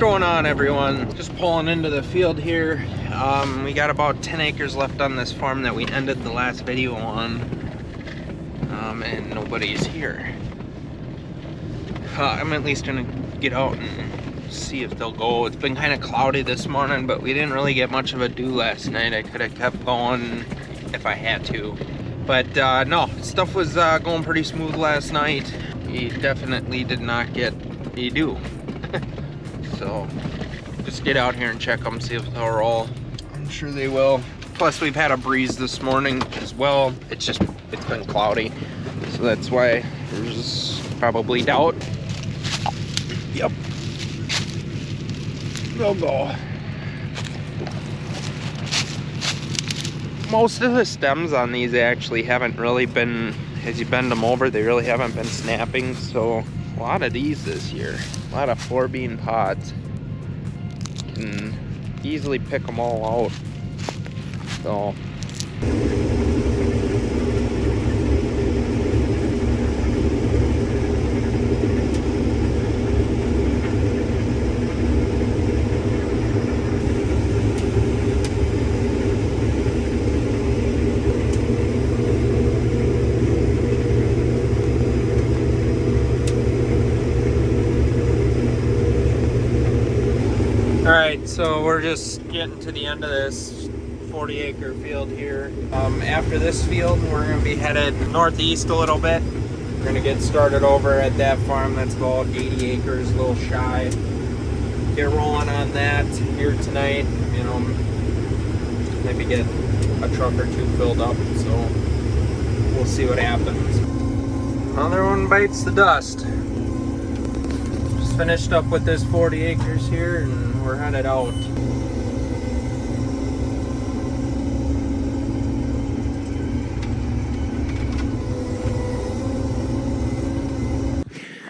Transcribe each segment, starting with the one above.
going on, everyone? Just pulling into the field here. We got about 10 acres left on this farm that we ended the last video on, and nobody's here. I'm at least gonna get out and see if they'll go. It's been kind of cloudy this morning, but we didn't really get much of a dew last night. I could have kept going if I had to, but no, stuff was going pretty smooth last night. We definitely did not get a dew. So just get out here and check them, see if they'll roll. I'm sure they will. Plus we've had a breeze this morning as well. It's been cloudy, so that's why there's probably doubt. Yep, they'll go. Most of the stems on these actually haven't really been, as you bend them over, they really haven't been snapping. So a lot of these this year, a lot of 4-bean pods. Can easily pick them all out. So alright, so we're just getting to the end of this 40-acre field here. After this field, we're going to be headed northeast a little bit. We're going to get started over at that farm that's about 80 acres, a little shy. Get rolling on that here tonight. You know, maybe get a truck or two filled up, so we'll see what happens. Another one bites the dust. Just finished up with this 40 acres here, and we're headed out.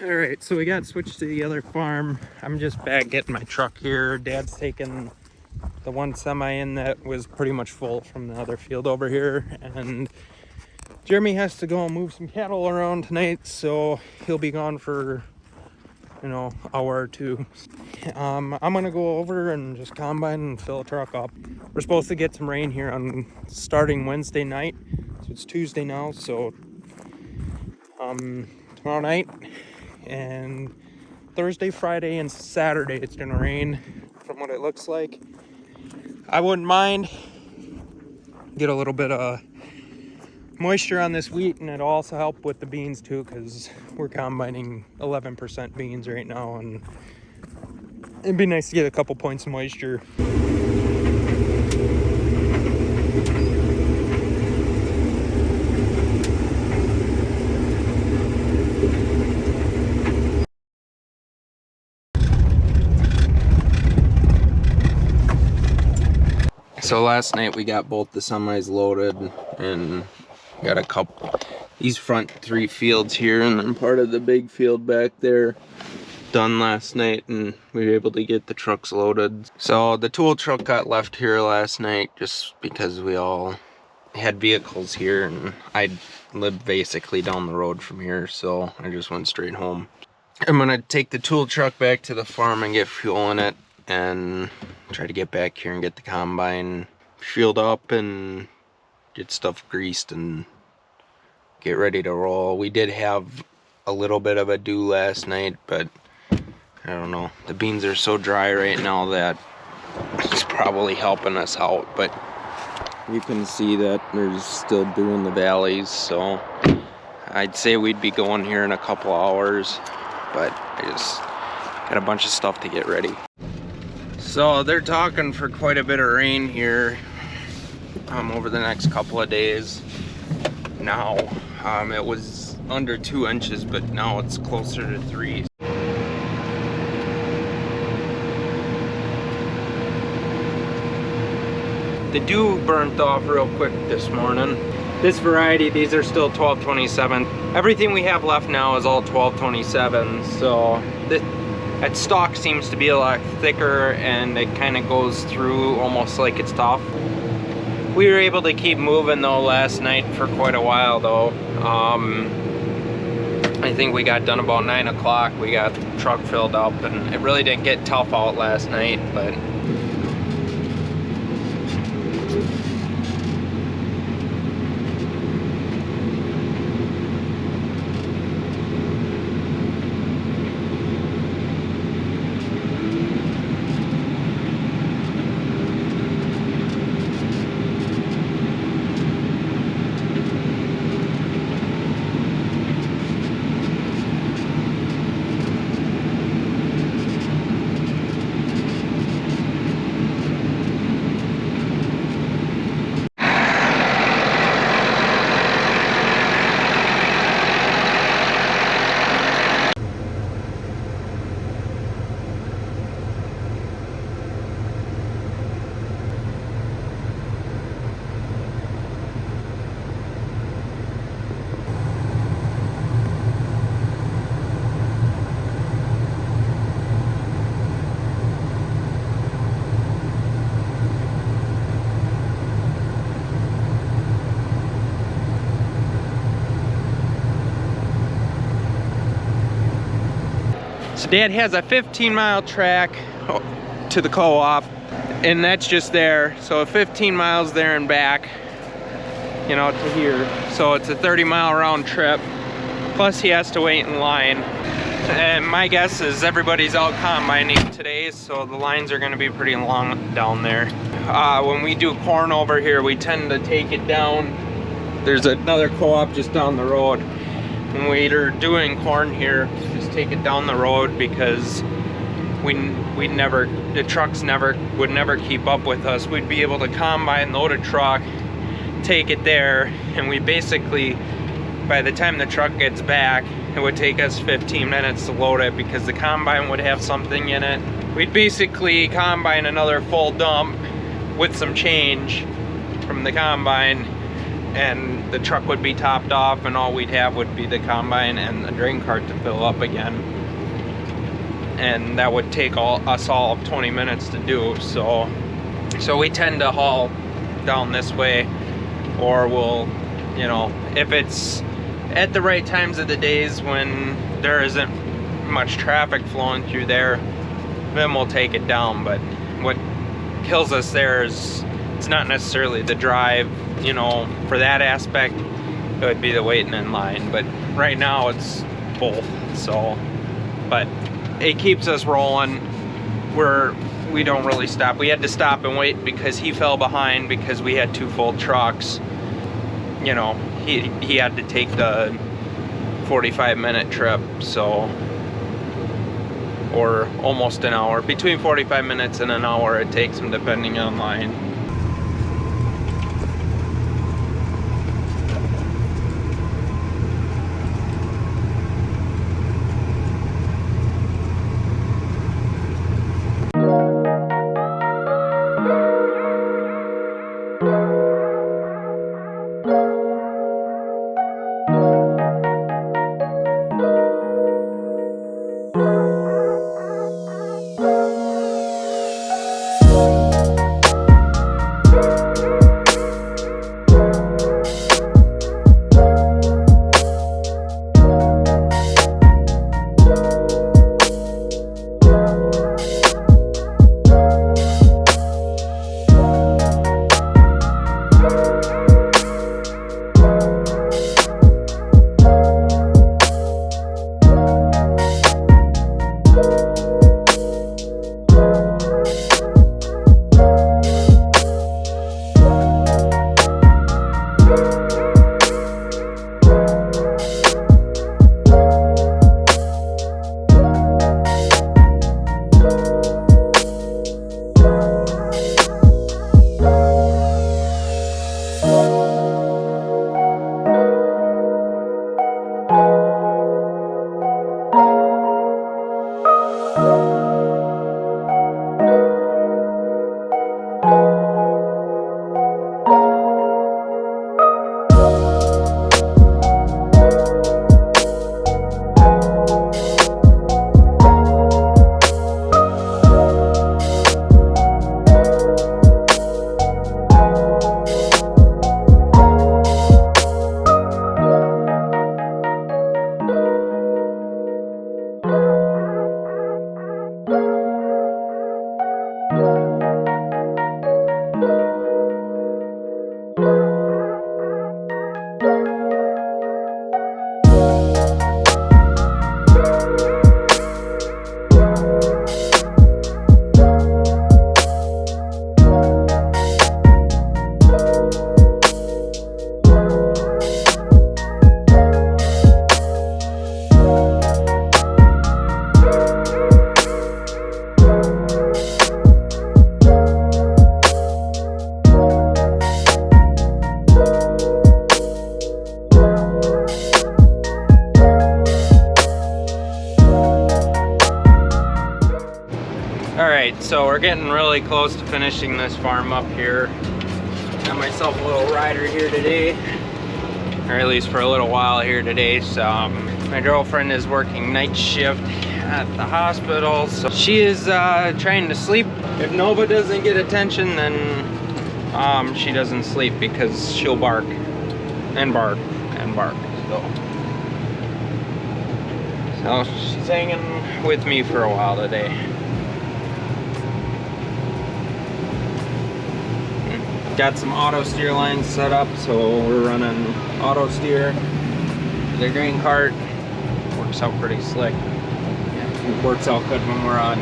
Alright, so we got switched to the other farm. I'm just back getting my truck here. Dad's taking the one semi in that was pretty much full from the other field over here, and Jeremy has to go and move some cattle around tonight, so he'll be gone for, you know, an hour or two. I'm gonna go over and just combine and fill a truck up. We're supposed to get some rain here on starting Wednesday night, so it's Tuesday now, so tomorrow night and Thursday, Friday, and Saturday it's gonna rain from what it looks like. I wouldn't mind. Get a little bit of moisture on this wheat, and it'll also help with the beans too, because we're combining 11% beans right now, and it'd be nice to get a couple points of moisture. So last night we got both the semis loaded and got a couple, these front 3 fields here and then part of the big field back there done last night, and we were able to get the trucks loaded. So the tool truck got left here last night just because we all had vehicles here, and I lived basically down the road from here, so I just went straight home. I'm gonna take the tool truck back to the farm and get fuel in it and try to get back here and get the combine fueled up and get stuff greased and get ready to roll. We did have a little bit of a dew last night, but I don't know, the beans are so dry right now that it's probably helping us out, but you can see that there's still dew in the valleys, so I'd say we'd be going here in a couple hours, but I just got a bunch of stuff to get ready. So they're talking for quite a bit of rain here over the next couple of days. Now it was under 2 inches, but now it's closer to 3. The dew burnt off real quick this morning. This variety, these are still 1227. Everything we have left now is all 1227, so that stalk seems to be a lot thicker, and it kind of goes through almost like it's tough. We were able to keep moving though last night for quite a while though. I think we got done about 9 o'clock. We got the truck filled up, and it really didn't get tough out last night, but so Dad has a 15-mile track to the co-op, and that's just there. So 15 miles there and back, you know, to here. So it's a 30-mile round trip. Plus he has to wait in line. And my guess is everybody's out combining today, so the lines are going to be pretty long down there. When we do corn over here, we tend to take it down. There's another co-op just down the road. When we're doing corn here, just take it down the road, because the trucks would never keep up with us. We'd be able to combine, load a truck, take it there, and we basically, by the time the truck gets back, it would take us 15 minutes to load it, because the combine would have something in it. We'd basically combine another full dump with some change from the combine, and the truck would be topped off, and all we'd have would be the combine and the drain cart to fill up again. And that would take us all 20 minutes to do. So we tend to haul down this way, or we'll, you know, if it's at the right times of the days when there isn't much traffic flowing through there, then we'll take it down. But what kills us there is, it's not necessarily the drive, you know. For that aspect, it would be the waiting in line, but right now it's both. So, but it keeps us rolling. We don't really stop. We had to stop and wait because he fell behind, because we had 2 full trucks. You know, he had to take the 45-minute trip, so, or almost an hour, between 45 minutes and an hour it takes him, depending on line. Alright, so we're getting really close to finishing this farm up here. Got myself a little rider here today, or at least for a little while here today. So my girlfriend is working night shift at the hospital, so she is trying to sleep. If Nova doesn't get attention, then she doesn't sleep because she'll bark and bark and bark. So she's hanging with me for a while today. Got some auto steer lines set up, so we're running auto steer. The grain cart works out pretty slick. It works out good when we're on,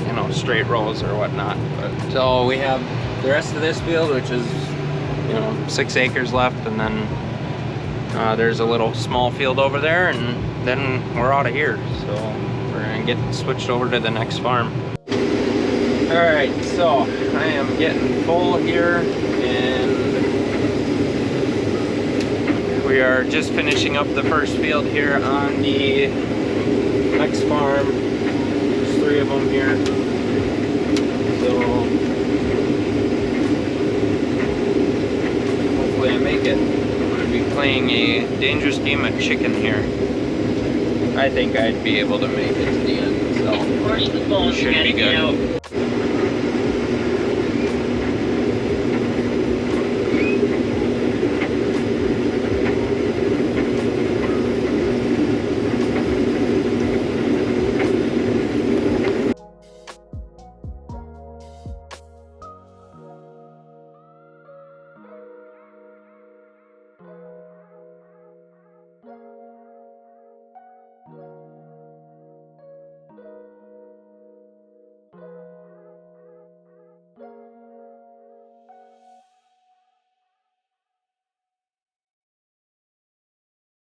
you know, straight rows or whatnot. But so we have the rest of this field, which is, you know, 6 acres left, and then there's a little small field over there, and then we're out of here. So we're gonna get switched over to the next farm. Alright, so I am getting full here, and we are just finishing up the first field here on the next farm. There's 3 of them here. So hopefully I make it. I'm going to be playing a dangerous game of chicken here. I think I'd be able to make it to the end, so it should be good.